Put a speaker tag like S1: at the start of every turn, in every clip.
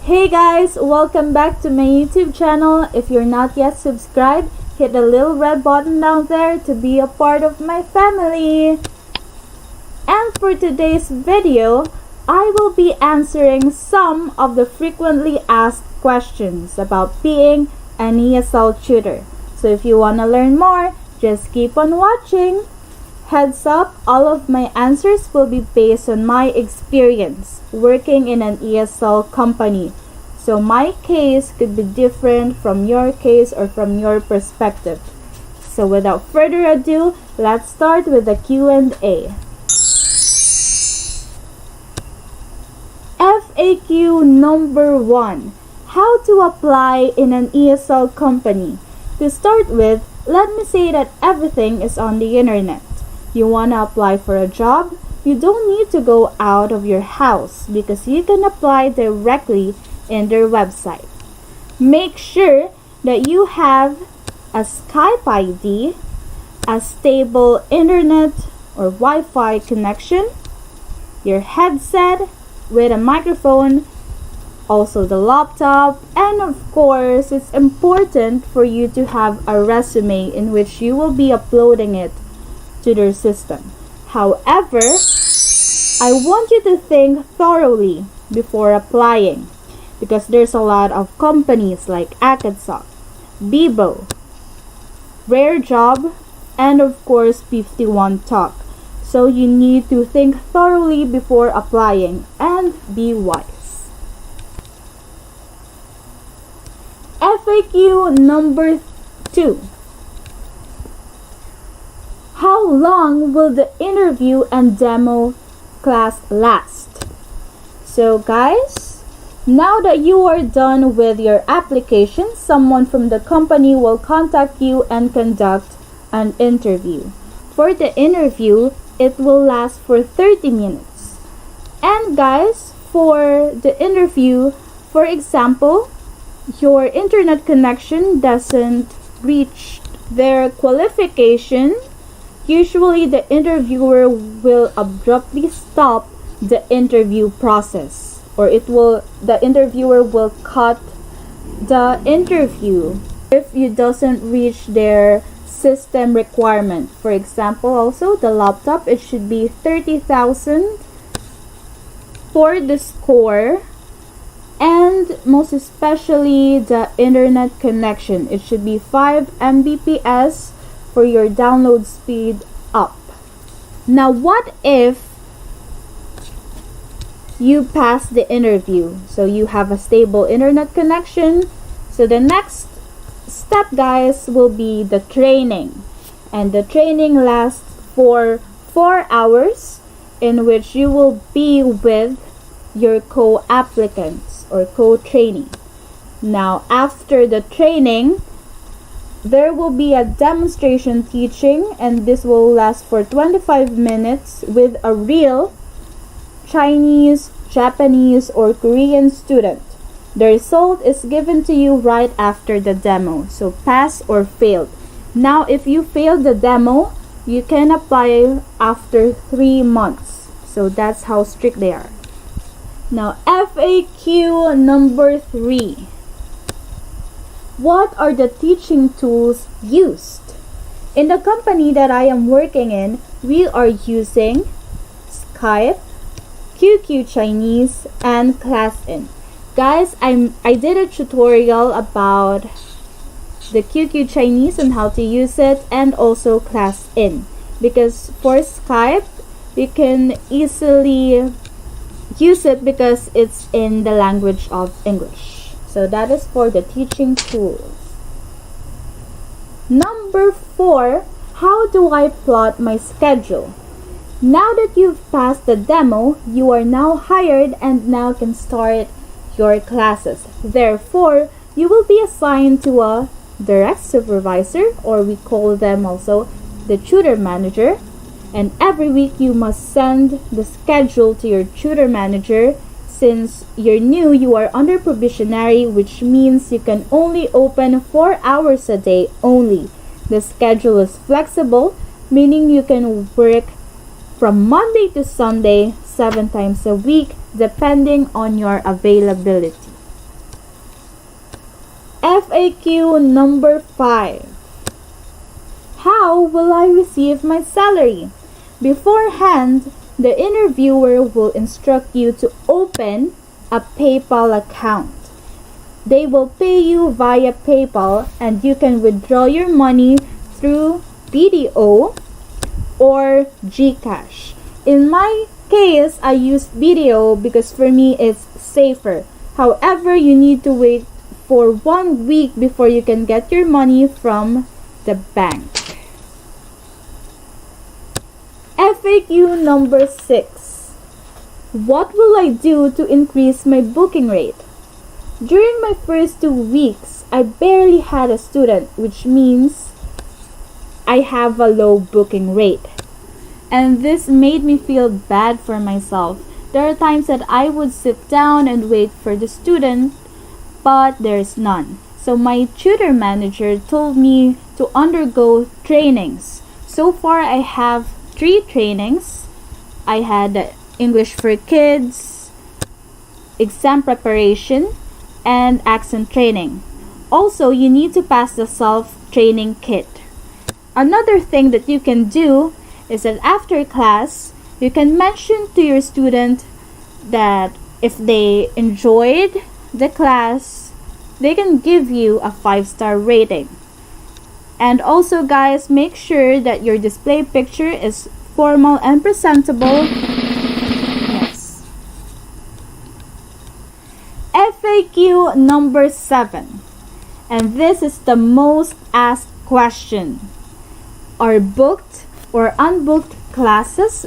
S1: Hey guys, welcome back to my YouTube channel. If you're not yet subscribed, hit the little red button down there to be a part of my family. And for today's video, I will be answering some of the frequently asked questions about being an ESL tutor. So if you want to learn more, just keep on watching. Heads up, all of my answers will be based on my experience working in an ESL company. So my case could be different from your case or from your perspective. So without further ado, let's start with the Q&A. FAQ number 1. How to apply in an ESL company. To start with, let me say that everything is on the internet. You want to apply for a job? You don't need to go out of your house because you can apply directly in their website. Make sure that you have a Skype ID, a stable internet or Wi-Fi connection, your headset with a microphone, also the laptop, and of course it's important for you to have a resume in which you will be uploading it to their system. However, I want you to think thoroughly before applying because there's a lot of companies like Akadsoft, Bibo, Rare Job, and of course 51 Talk. So you need to think thoroughly before applying and be wise. FAQ number 2. How long will the interview and demo class last? So guys, now that you are done with your application, someone from the company will contact you and conduct an interview. For the interview, it will last for 30 minutes. And guys, for the interview, for example, your internet connection doesn't reach their qualification, usually the interviewer will abruptly stop the interview process, or the interviewer will cut the interview if it doesn't reach their system requirement. For example, also the laptop, it should be 30,000 for the score, and most especially the internet connection, it should be 5 Mbps for your download speed up. Now what if you pass the interview? So you have a stable internet connection. So the next step, guys, will be the training. And the training lasts for 4 hours in which you will be with your co-applicants or co-trainee. Now after the training, there will be a demonstration teaching, and this will last for 25 minutes with a real Chinese, Japanese, or Korean student. The result is given to you right after the demo, so pass or failed. Now if you failed the demo, you can apply after 3 months. So that's how strict they are. Now FAQ number 3. What are the teaching tools used? In the company that I am working in, we are using Skype, QQ Chinese, and ClassIn. Guys, I did a tutorial about the QQ Chinese and how to use it, and also ClassIn. Because for Skype, you can easily use it because it's in the language of English. So that is for the teaching tools. Number 4, how do I plot my schedule? Now that you've passed the demo, you are now hired and now can start your classes. Therefore, you will be assigned to a direct supervisor, or we call them also the tutor manager. And every week you must send the schedule to your tutor manager. Since you're new, you are under probationary, which means you can only open 4 hours a day only. The schedule is flexible, meaning you can work from Monday to Sunday, 7 times a week, depending on your availability. FAQ number 5. How will I receive my salary? Beforehand, the interviewer will instruct you to open a PayPal account. They will pay you via PayPal and you can withdraw your money through BDO or GCash. In my case, I use BDO because for me it's safer. However, you need to wait for 1 week before you can get your money from the bank. FAQ number 6. What will I do to increase my booking rate? During my first 2 weeks, I barely had a student, which means I have a low booking rate. And this made me feel bad for myself. There are times that I would sit down and wait for the student, but there's none. So my tutor manager told me to undergo trainings. So far, I have 3 trainings. I had English for Kids, exam preparation, and accent training. Also, you need to pass the self-training kit. Another thing that you can do is that after class, you can mention to your student that if they enjoyed the class, they can give you a 5-star rating. And also guys, make sure that your display picture is formal and presentable. Yes. FAQ number 7. And this is the most asked question. Are booked or unbooked classes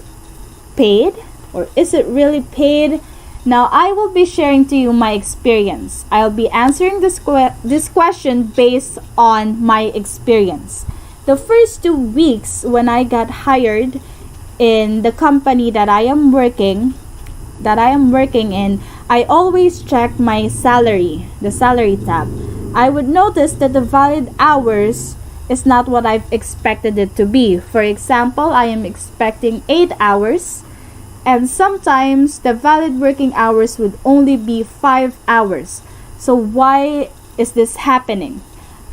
S1: paid? Or is it really paid? Now I will be sharing to you my experience. I'll be answering this question based on my experience. The first 2 weeks when I got hired in the company that I am working in, I always check my salary, the salary tab. I would notice that the valid hours is not what I've expected it to be. For example, I am expecting 8 hours, and sometimes the valid working hours would only be 5 hours. So why is this happening?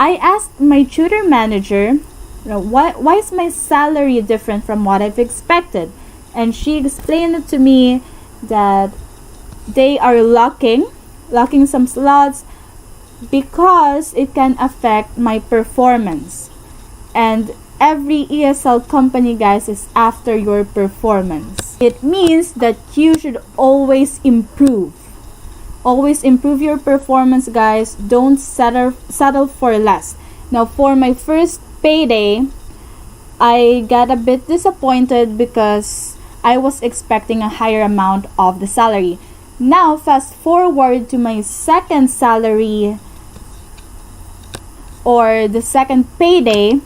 S1: I asked my tutor manager, why is my salary different from what I've expected? And she explained it to me that they are locking some slots because it can affect my performance. And every ESL company, guys, is after your performance. It means that you should always improve. Always improve your performance, guys. Don't settle for less. Now, for my first payday, I got a bit disappointed because I was expecting a higher amount of the salary. Now, fast forward to my second salary or the second payday,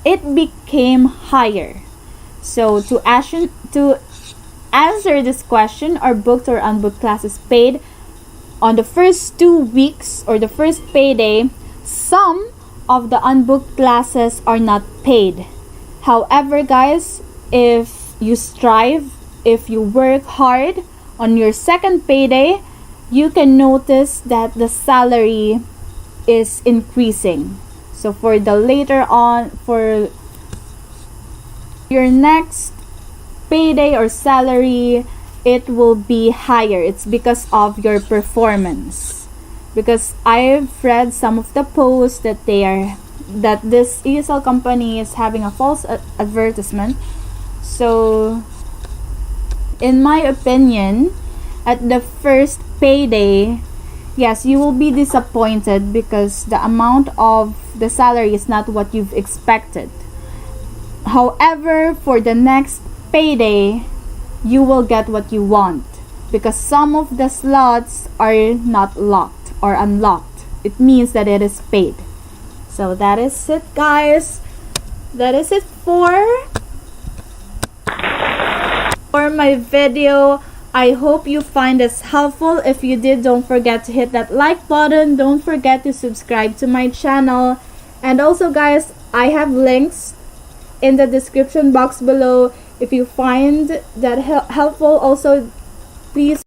S1: it became higher. So to answer this question, are booked or unbooked classes paid? On the first 2 weeks or the first payday, some of the unbooked classes are not paid. However, guys, if you strive, if you work hard on your second payday, you can notice that the salary is increasing. So for the later on, for your next payday or salary, it will be higher. It's because of your performance. Because I've read some of the posts that that this ESL company is having a false advertisement. So in my opinion, at the first payday, yes, you will be disappointed because the amount of the salary is not what you've expected. However, for the next payday, you will get what you want because some of the slots are not locked or unlocked. It means that it is paid. So that is it, guys. That is it for my video. I hope you find this helpful. If you did, don't forget to hit that like button. Don't forget to subscribe to my channel. And also, guys, I have links in the description box below. If you find that helpful, also please